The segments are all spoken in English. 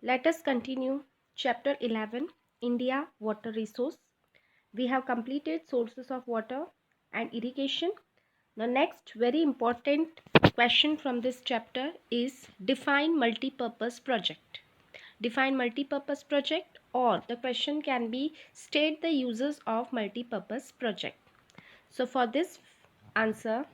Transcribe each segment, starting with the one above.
Let us continue chapter 11, India Water Resource. We have completed sources of water and irrigation. The next very important question from this chapter is define multi-purpose project. Define multi-purpose project, or the question can be state the uses of multi-purpose project. So for this answer,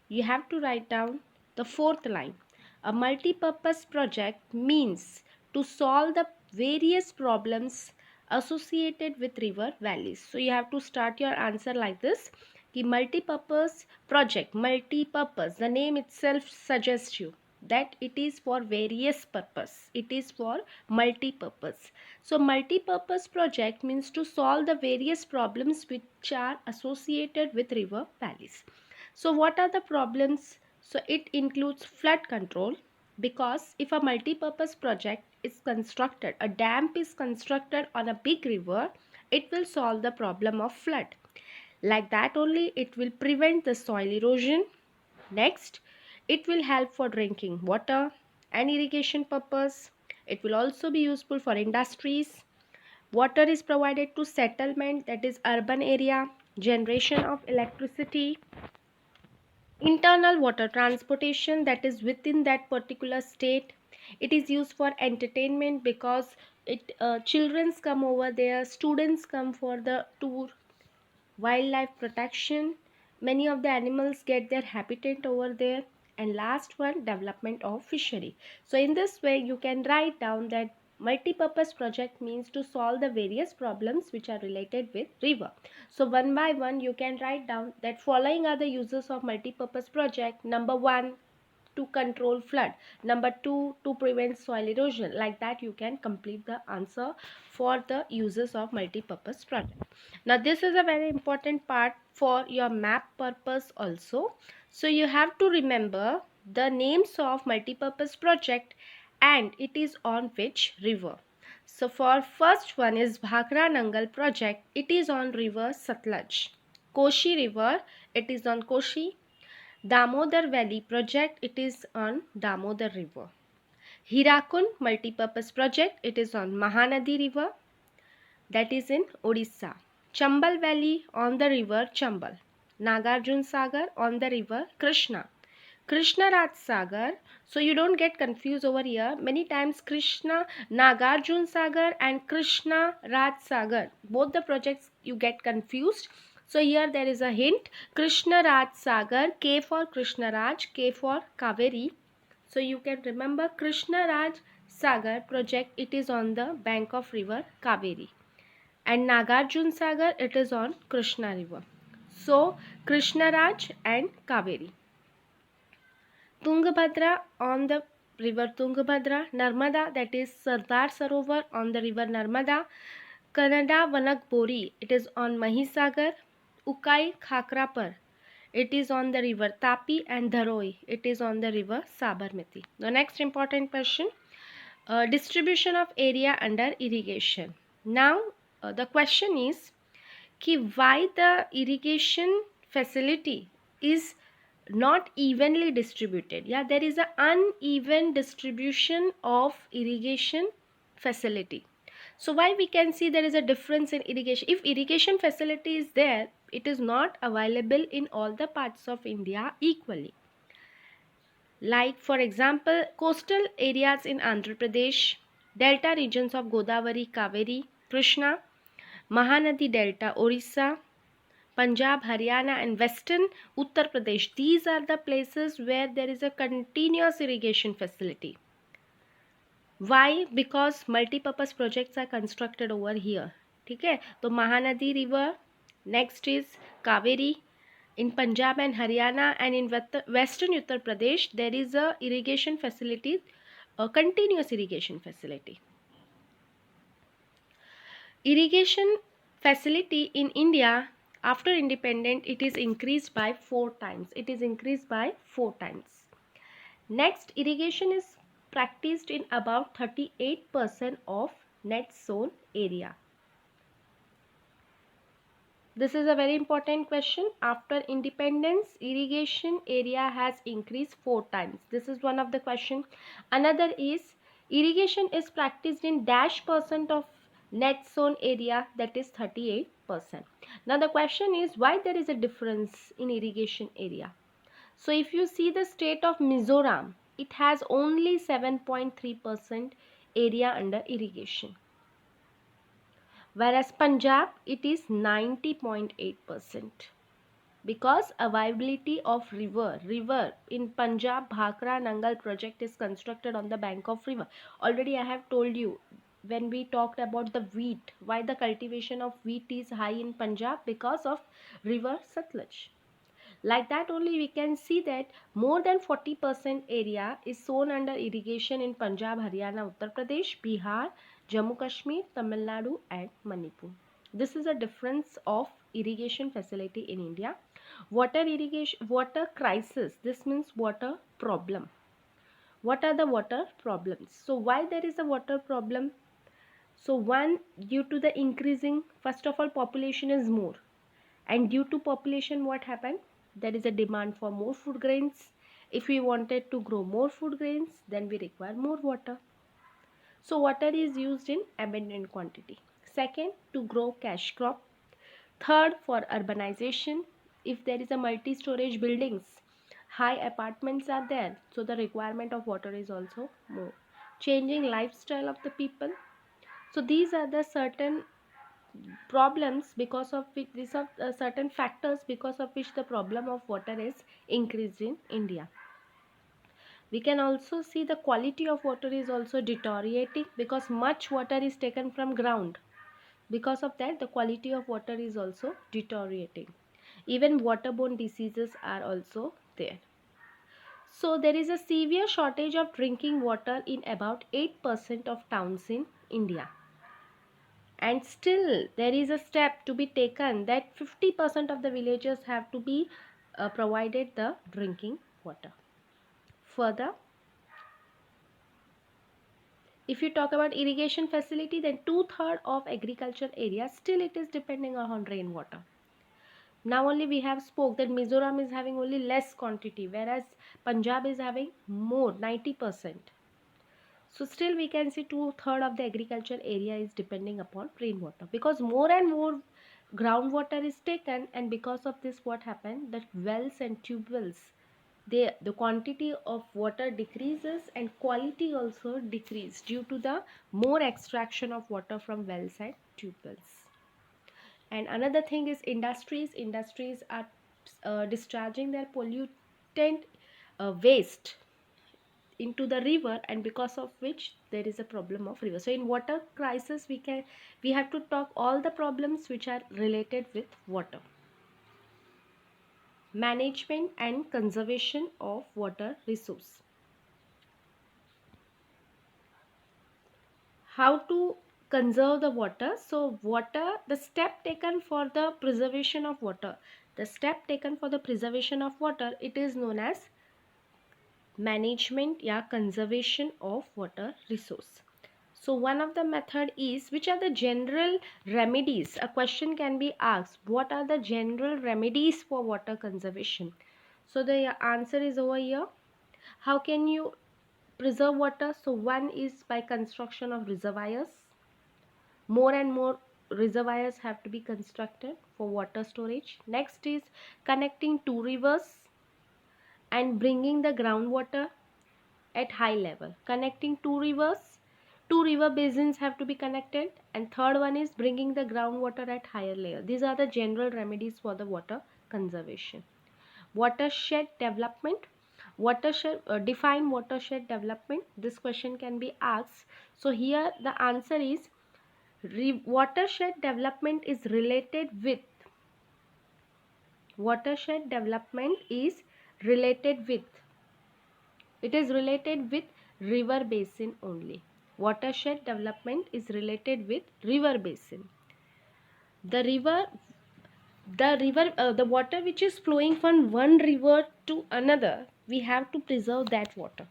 you have to write down the fourth line. A multi-purpose project means to solve the various problems associated with river valleys. So you have to start your answer like this. The multi-purpose project, multi-purpose, the name itself suggests you that it is for various purpose. It is for multi-purpose. So multi-purpose project means to solve the various problems which are associated with river valleys. So what are the problems? So it includes flood control, because if a multi-purpose project is constructed, a dam is constructed on a big river, it will solve the problem of flood. Like that only, it will prevent the soil erosion. Next, it will help for drinking water and irrigation purpose. It will also be useful for industries. Water is provided to settlement, that is urban area, generation of electricity, internal water transportation, that is within that particular state. It is used for entertainment because it children's come over there, students come for the tour. Wildlife protection, many of the animals get their habitat over there. And last one, development of fishery. So in this way you can write down that multi-purpose project means to solve the various problems which are related with river. So one by one you can write down that following are the uses of multi-purpose project. Number 1, to control flood. Number 2, to prevent soil erosion. Like that you can complete the answer for the uses of multi-purpose project. Now this is a very important part for your map purpose also. So you have to remember the names of multi-purpose project and it is on which river. So for first one is Bhakra Nangal project. It is on river Satluj. Koshi river, it is on Koshi. Damodar Valley project, it is on Damodar river. Hirakund multipurpose project, it is on Mahanadi river, that is in Odisha. Chambal Valley on the river Chambal. Nagarjun Sagar on the river Krishna. Krishna Raj Sagar, so you don't get confused over here. Many times Krishna Nagarjun Sagar and Krishna Raj Sagar, both the projects you get confused. So here there is a hint. Krishna Raj Sagar, K for Krishna Raj, K for Kaveri. So you can remember Krishna Raj Sagar project, it is on the bank of river Kaveri. And Nagarjun Sagar, it is on Krishna river. So Krishna Raj and Kaveri. Tungabhadra on the river Tungabhadra. Narmada, that is Sardar Sarovar on the river Narmada. Kannada Vanakbori, it is on Mahisagar. Ukai Khakrapar, it is on the river Tapi. And Dharoi, it is on the river Sabarmati. The next important question, distribution of area under irrigation. Now the question is कि why the irrigation facility is not evenly distributed. Yeah, there is an uneven distribution of irrigation facility. So why we can see there is a difference in irrigation? If irrigation facility is there, it is not available in all the parts of India equally. Like for example, coastal areas in Andhra Pradesh, delta regions of Godavari, Kaveri, Krishna, Mahanadi Delta, Orissa, Punjab, Haryana and western Uttar Pradesh. These are the places where there is a continuous irrigation facility. Why? Because multi-purpose projects are constructed over here. ठीक है, तो Mahanadi river, next is Kaveri in Punjab and Haryana, and in western Uttar Pradesh there is a irrigation facility, a continuous irrigation facility. Irrigation facility in India after independence, it is increased by 4 times. It is increased by 4 times. Next, irrigation is practiced in about 38% of net sown area. This is a very important question. After independence, irrigation area has increased 4 times. This is one of the question. Another is Irrigation is practiced in dash percent of net sown area, that is 38%. Now the question is why there is a difference in irrigation area. So if you see the state of Mizoram, it has only 7.3% area under irrigation, whereas Punjab it is 90.8%. Because availability of river in Punjab, Bhakra Nangal project is constructed on the bank of river. Already I have told you when we talked about the wheat, why the cultivation of wheat is high in Punjab, because of river Satluj. Like that only we can see that more than 40% area is sown under irrigation in Punjab, Haryana, Uttar Pradesh, Bihar, Jammu Kashmir, Tamil Nadu and Manipur. This is a difference of irrigation facility in India. Water irrigation, water crisis, this means water problem. What are the water problems? So why there is a water problem? So one, due to the increasing, first of all, population is more, and due to population what happened, there is a demand for more food grains. If we wanted to grow more food grains, then we require more water. So water is used in abundant quantity. Second, to grow cash crop. Third, for urbanization. If there is a multi-storage buildings, high apartments are there, so the requirement of water is also more. Changing lifestyle of the people. So these are the certain problems because of which these are certain factors because of which the problem of water is increased in India. We can also see the quality of water is also deteriorating because much water is taken from ground. Because of that, the quality of water is also deteriorating. Even waterborne diseases are also there. So there is a severe shortage of drinking water in about 8% of towns in India. And still there is a step to be taken that 50% of the villagers have to be provided the drinking water. Further, if you talk about irrigation facility, then 2/3 of agriculture area still it is depending on rainwater. Now only we have spoke that Mizoram is having only less quantity, whereas Punjab is having more, 90%. So still we can see 2/3 of the agriculture area is depending upon rainwater, because more and more groundwater is taken, and because of this what happened, that wells and tube wells, the quantity of water decreases and quality also decrease due to the more extraction of water from wells and tube wells. And another thing is industries are discharging their pollutant waste into the river, and because of which there is a problem of river. So in water crisis we have to talk all the problems which are related with water. Management and conservation of water resource. How to conserve the water? So water, the step taken for the preservation of water, it is known as management conservation of water resource. So one of the method is, which are the general remedies? A question can be asked, what are the general remedies for water conservation? So the answer is over here. How can you preserve water? So one is by construction of reservoirs. More and more reservoirs have to be constructed for water storage. Next is connecting two rivers and bringing the groundwater at high level. Connecting two rivers, two river basins have to be connected, and third one is bringing the groundwater at higher layer. These are the general remedies for the water conservation. Watershed development. Define watershed development. This question can be asked. So here the answer is watershed development is related with it is related with river basin only. Watershed development is related with river basin. The water which is flowing from one river to another, we have to preserve that water.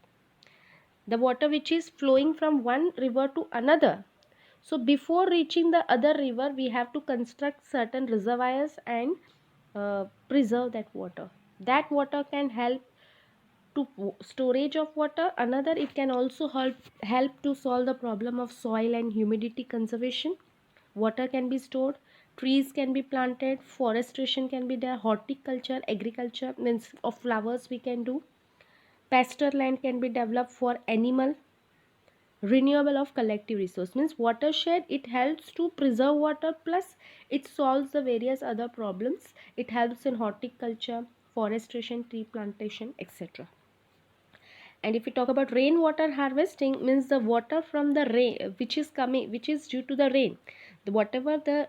The water which is flowing from one river to another, so before reaching the other river, we have to construct certain reservoirs and preserve that water. That water can help to storage of water. Another, it can also help to solve the problem of soil and humidity conservation. Water can be stored, trees can be planted, forestation can be there, horticulture, agriculture means of flowers we can do, pasture land can be developed for animal. Renewable of collective resource means watershed, it helps to preserve water, plus it solves the various other problems. It helps in horticulture, forestation, tree plantation, etc. And if we talk about rainwater harvesting, means the water from the rain which is coming, which is due to the rain, whatever the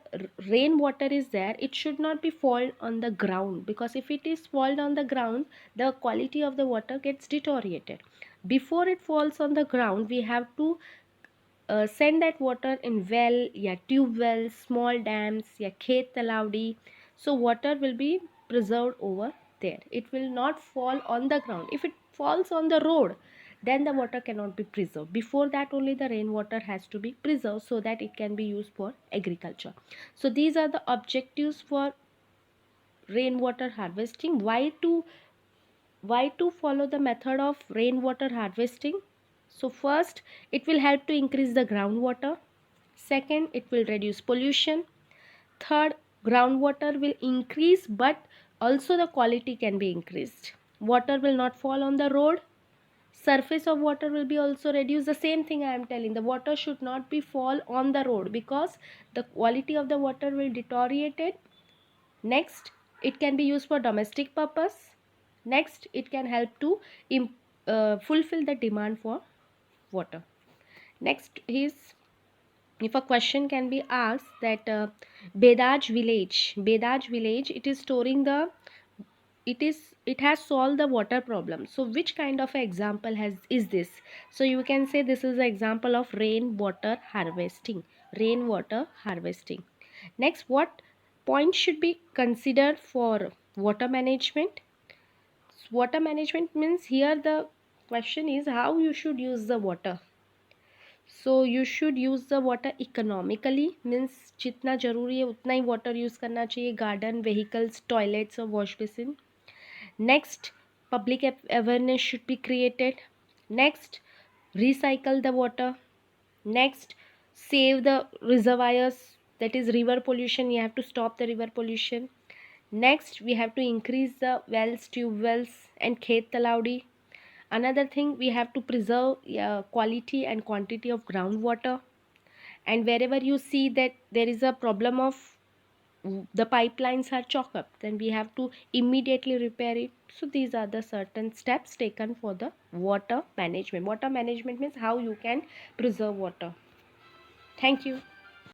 rainwater is there, it should not be fall on the ground, because if it is fall on the ground, the quality of the water gets deteriorated. Before it falls on the ground, we have to send that water in well, yeah, tube wells, small dams, yeah, khet talaudi. So water will be preserved over there, it will not fall on the ground. If it falls on the road, then the water cannot be preserved. Before that only the rainwater has to be preserved so that it can be used for agriculture. So these are the objectives for rainwater harvesting. Why to follow the method of rainwater harvesting? So first, it will help to increase the groundwater. Second, it will reduce pollution. Third, groundwater will increase, but also the quality can be increased. Water will not fall on the road. Surface of water will be also reduced. The same thing I am telling, the water should not be fall on the road, because the quality of the water will deteriorate it. Next, it can be used for domestic purpose. Next, it can help to fulfill the demand for water. Next is, if a question can be asked that Bedaj village, it is storing the, it has solved the water problem. So which kind of example has is this? So you can say this is an example of rainwater harvesting. Rainwater harvesting. Next, what points should be considered for water management? Water management means, here the question is how you should use the water. So you should use the water economically, means जितना जरूरी है उतना ही water use करना चाहिए. Garden, vehicles, toilets or wash basin. Next, public awareness should be created. Next, recycle the water. Next, save the reservoirs, that is river pollution, you have to stop the river pollution. Next, we have to increase the wells, tube wells and khet talaudi. Another thing, we have to preserve quality and quantity of groundwater. And wherever you see that there is a problem of the pipelines are chock up, then we have to immediately repair it. So these are the certain steps taken for the water management. Water management means how you can preserve water. Thank you.